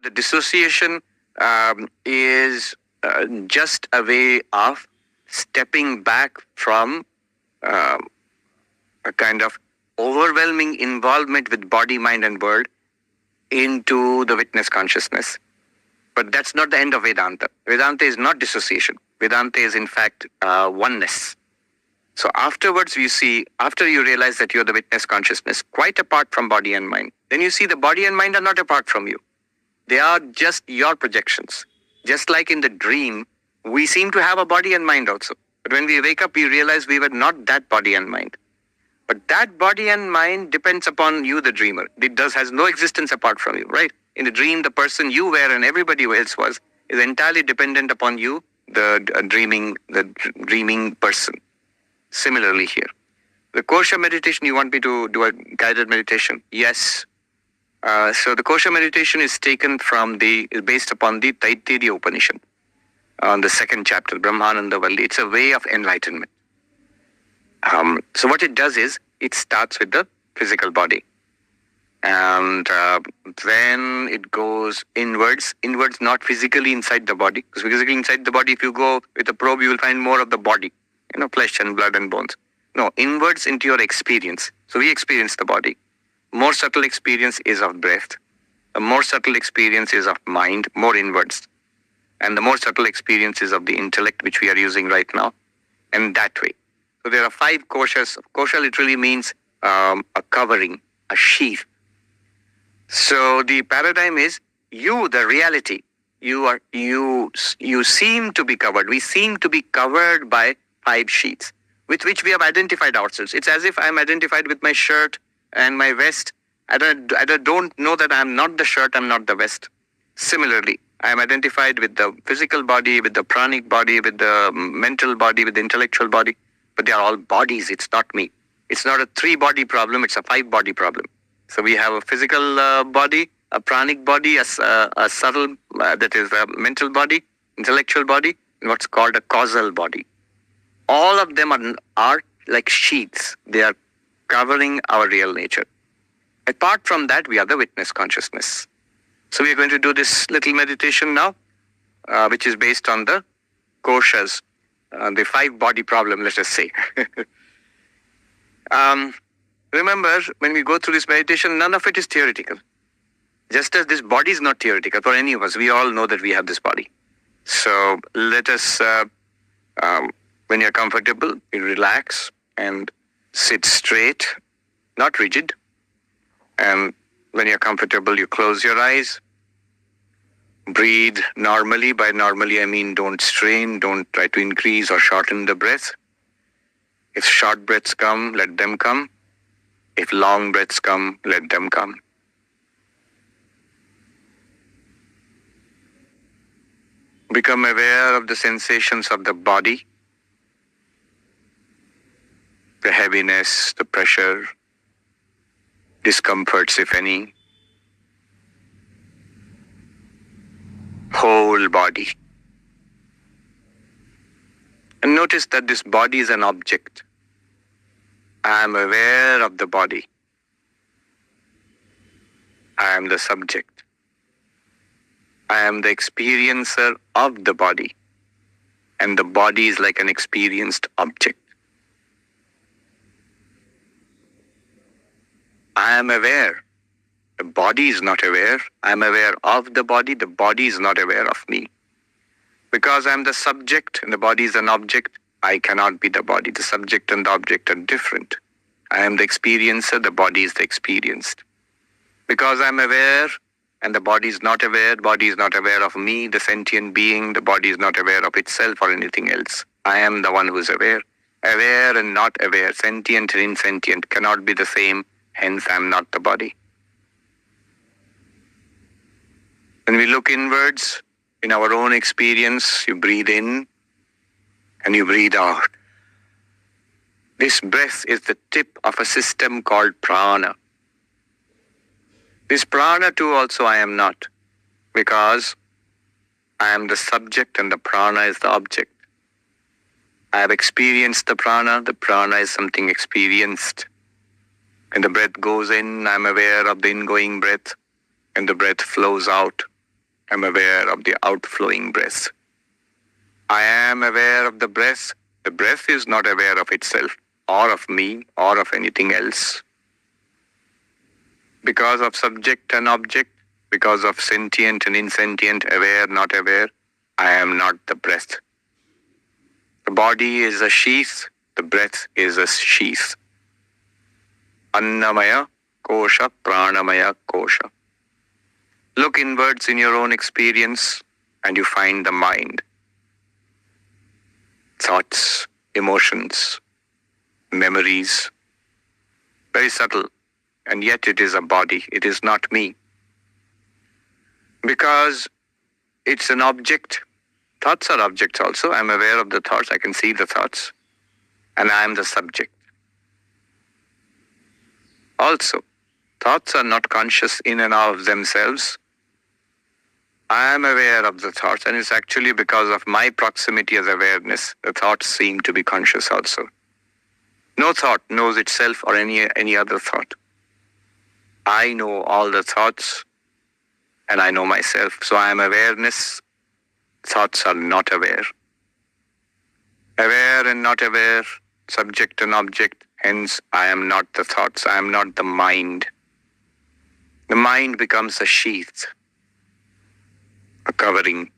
The dissociation is just a way of stepping back from a kind of overwhelming involvement with body, mind, and world into the witness consciousness. But that's not the end of Vedanta. Vedanta is not dissociation. Vedanta is in fact oneness. So afterwards you see, after you realize that you're the witness consciousness, quite apart from body and mind, then you see the body and mind are not apart from you. They are just your projections. Just like in the dream, we seem to have a body and mind also. But when we wake up, we realize we were not that body and mind. But that body and mind depends upon you, the dreamer. It has no existence apart from you, right? In the dream, the person you were and everybody else was is entirely dependent upon you, the dreaming person. Similarly here. The kosha meditation, you want me to do a guided meditation? Yes. So the kosha meditation is taken from is based upon the Taittiriya Upanishad. On the second chapter, Brahmananda Valli. It's a way of enlightenment. So what it does is, it starts with the physical body. And then it goes inwards not physically inside the body. Because physically inside the body, if you go with a probe, you will find more of the body. Flesh and blood and bones. No, inwards into your experience. So we experience the body. More subtle experience is of breath. The more subtle experience is of mind, more inwards. And the more subtle experience is of the intellect, which we are using right now. And that way. So there are 5 koshas. Kosha literally means a covering, a sheath. So the paradigm is, you, the reality, you seem to be covered. We seem to be covered by 5 sheets with which we have identified ourselves. It's as if I'm identified with my shirt and my vest. I don't know that I'm not the shirt, I'm not the vest. Similarly, I am identified with the physical body, with the pranic body, with the mental body, with the intellectual body. But they are all bodies, it's not me. It's not a 3-body problem, it's a 5-body problem. So we have a physical body, a pranic body, a subtle, that is a mental body, intellectual body, and what's called a causal body. All of them are like sheets. They are covering our real nature. Apart from that, we are the witness consciousness. So we are going to do this little meditation now, which is based on the koshas, the 5-body problem, let us say. Remember, when we go through this meditation, none of it is theoretical. Just as this body is not theoretical for any of us, we all know that we have this body. So let us, when you're comfortable, you relax and sit straight, not rigid. And when you're comfortable, you close your eyes. Breathe normally. By normally, I mean don't strain, don't try to increase or shorten the breath. If short breaths come, let them come. If long breaths come, let them come. Become aware of the sensations of the body, the heaviness, the pressure, discomforts, if any. Whole body. And notice that this body is an object. I am aware of the body. I am the subject. I am the experiencer of the body. And the body is like an experienced object. I am aware. The body is not aware. I am aware of the body is not aware of me. Because I am the subject and the body is an object, I cannot be the body. The subject and the object are different. I am the experiencer, the body is the experienced. Because I am aware and the body is not aware of me, the sentient being, the body is not aware of itself or anything else. I am the one who is aware. Aware and not aware, sentient and insentient cannot be the same, hence I am not the body. When we look inwards, in our own experience, you breathe in and you breathe out. This breath is the tip of a system called prana. This prana too also I am not, because I am the subject and the prana is the object. I have experienced the prana is something experienced. When the breath goes in, I am aware of the ingoing breath, and the breath flows out. I'm aware of the outflowing breath. I am aware of the breath. The breath is not aware of itself, or of me, or of anything else. Because of subject and object, because of sentient and insentient, aware, not aware, I am not the breath. The body is a sheath, the breath is a sheath. Annamaya kosha, pranamaya kosha. Look inwards in your own experience and you find the mind. Thoughts, emotions, memories. Very subtle. And yet it is a body. It is not me. Because it's an object. Thoughts are objects also. I'm aware of the thoughts. I can see the thoughts. And I am the subject. Also, thoughts are not conscious in and of themselves. I am aware of the thoughts, and it's actually because of my proximity as awareness, the thoughts seem to be conscious also. No thought knows itself or any other thought. I know all the thoughts, and I know myself. So I am awareness. Thoughts are not aware. Aware and not aware, subject and object. Hence, I am not the thoughts. I am not the mind. The mind becomes a sheath, a covering.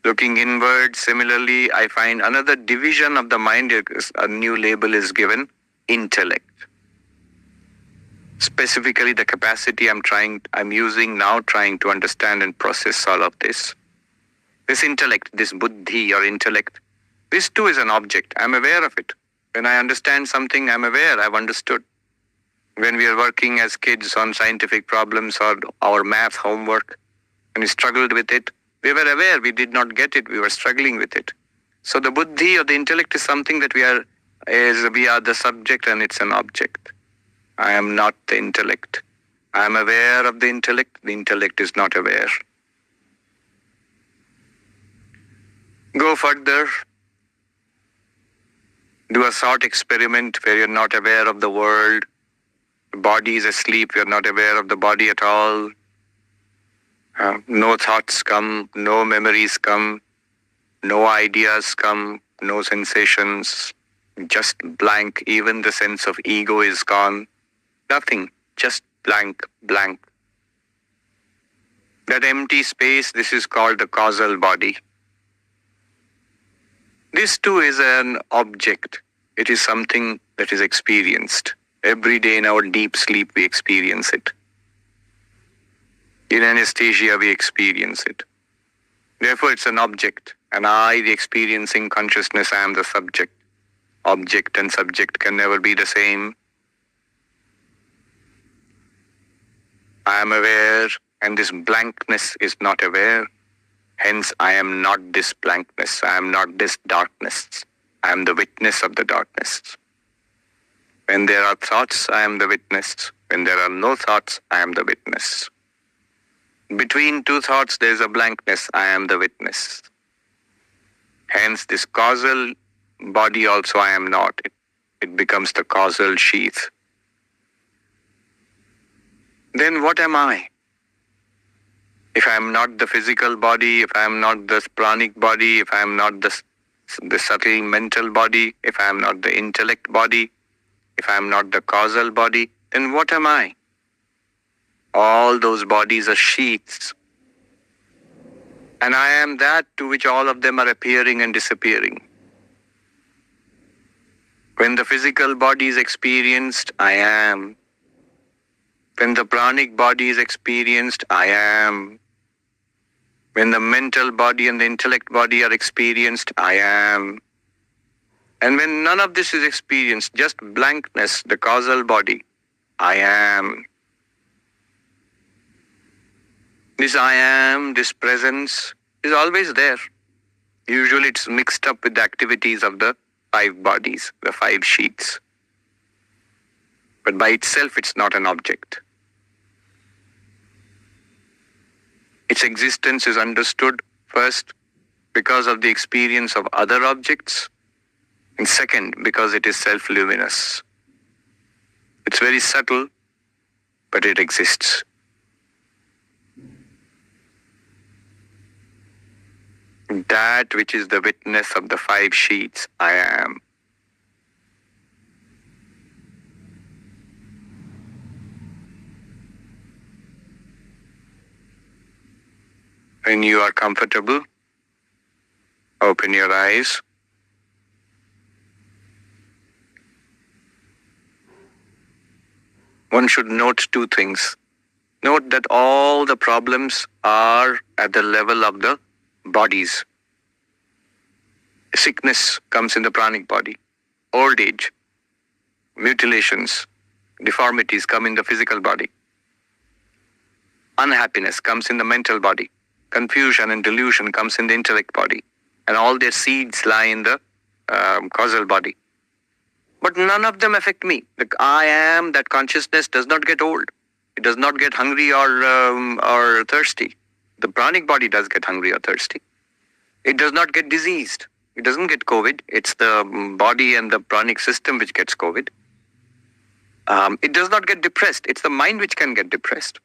Looking inward, similarly, I find another division of the mind. A new label is given, intellect. Specifically, the capacity I'm using now, trying to understand and process all of this. This intellect, this buddhi or intellect, this too is an object. I'm aware of it. When I understand something, I'm aware, I've understood. When we are working as kids on scientific problems or our math homework, and we struggled with it, we were aware, we did not get it, we were struggling with it. So the buddhi or the intellect is something that we are the subject and it's an object. I am not the intellect. I am aware of the intellect is not aware. Go further. Do a thought experiment where you're not aware of the world. The body is asleep, you're not aware of the body at all. No thoughts come, no memories come, no ideas come, no sensations, just blank. Even the sense of ego is gone. Nothing, just blank. That empty space, this is called the causal body. This too is an object. It is something that is experienced. Every day in our deep sleep we experience it. In anesthesia we experience it. Therefore it's an object. And I, the experiencing consciousness, I am the subject. Object and subject can never be the same. I am aware, and this blankness is not aware. Hence, I am not this blankness. I am not this darkness. I am the witness of the darkness. When there are thoughts, I am the witness. When there are no thoughts, I am the witness. Between two thoughts, there is a blankness. I am the witness. Hence, this causal body also I am not. It becomes the causal sheath. Then what am I? If I am not the physical body, if I am not the pranic body, if I am not the subtle mental body, if I am not the intellect body, if I am not the causal body, then what am I? All those bodies are sheaths. And I am that to which all of them are appearing and disappearing. When the physical body is experienced, I am. When the pranic body is experienced, I am. When the mental body and the intellect body are experienced, I am. And when none of this is experienced, just blankness, the causal body, I am. This I am, this presence is always there. Usually it's mixed up with the activities of the 5 bodies, the 5 sheaths. But by itself it's not an object. Its existence is understood first because of the experience of other objects, and second because it is self-luminous. It's very subtle, but it exists. that which is the witness of the 5 sheets, I am. When you are comfortable, open your eyes. One should note 2 things. Note that all the problems are at the level of the bodies. Sickness comes in the pranic body. Old age, mutilations, deformities come in the physical body. Unhappiness comes in the mental body. Confusion and delusion comes in the intellect body. And all their seeds lie in the causal body. But none of them affect me. The I am, that consciousness does not get old. It does not get hungry or thirsty. The pranic body does get hungry or thirsty. It does not get diseased. It doesn't get COVID. It's the body and the pranic system which gets COVID. It does not get depressed. It's the mind which can get depressed.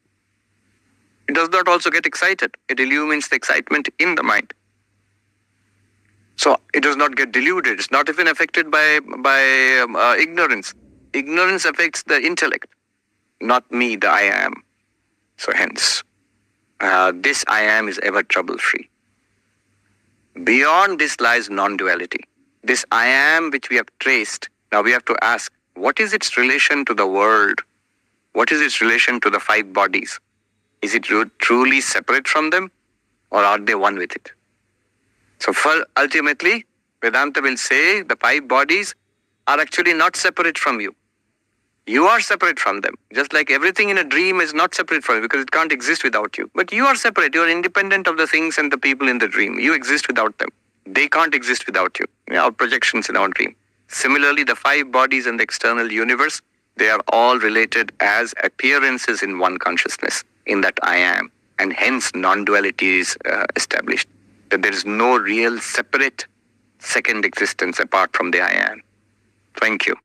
It does not also get excited. It illumines the excitement in the mind. So it does not get deluded. It's not even affected by ignorance. Ignorance affects the intellect, not me, the I am. So hence, this I am is ever trouble-free. Beyond this lies non-duality. This I am which we have traced, now we have to ask, what is its relation to the world? What is its relation to the 5 bodies? Is it truly separate from them, or are they one with it? So ultimately, Vedanta will say the 5 bodies are actually not separate from you. You are separate from them. Just like everything in a dream is not separate from you because it can't exist without you. But you are separate. You are independent of the things and the people in the dream. You exist without them. They can't exist without you. Our projections in our dream. Similarly, the 5 bodies in the external universe, they are all related as appearances in one consciousness, in that I am. And hence non-duality is established. That there is no real separate second existence apart from the I am. Thank you.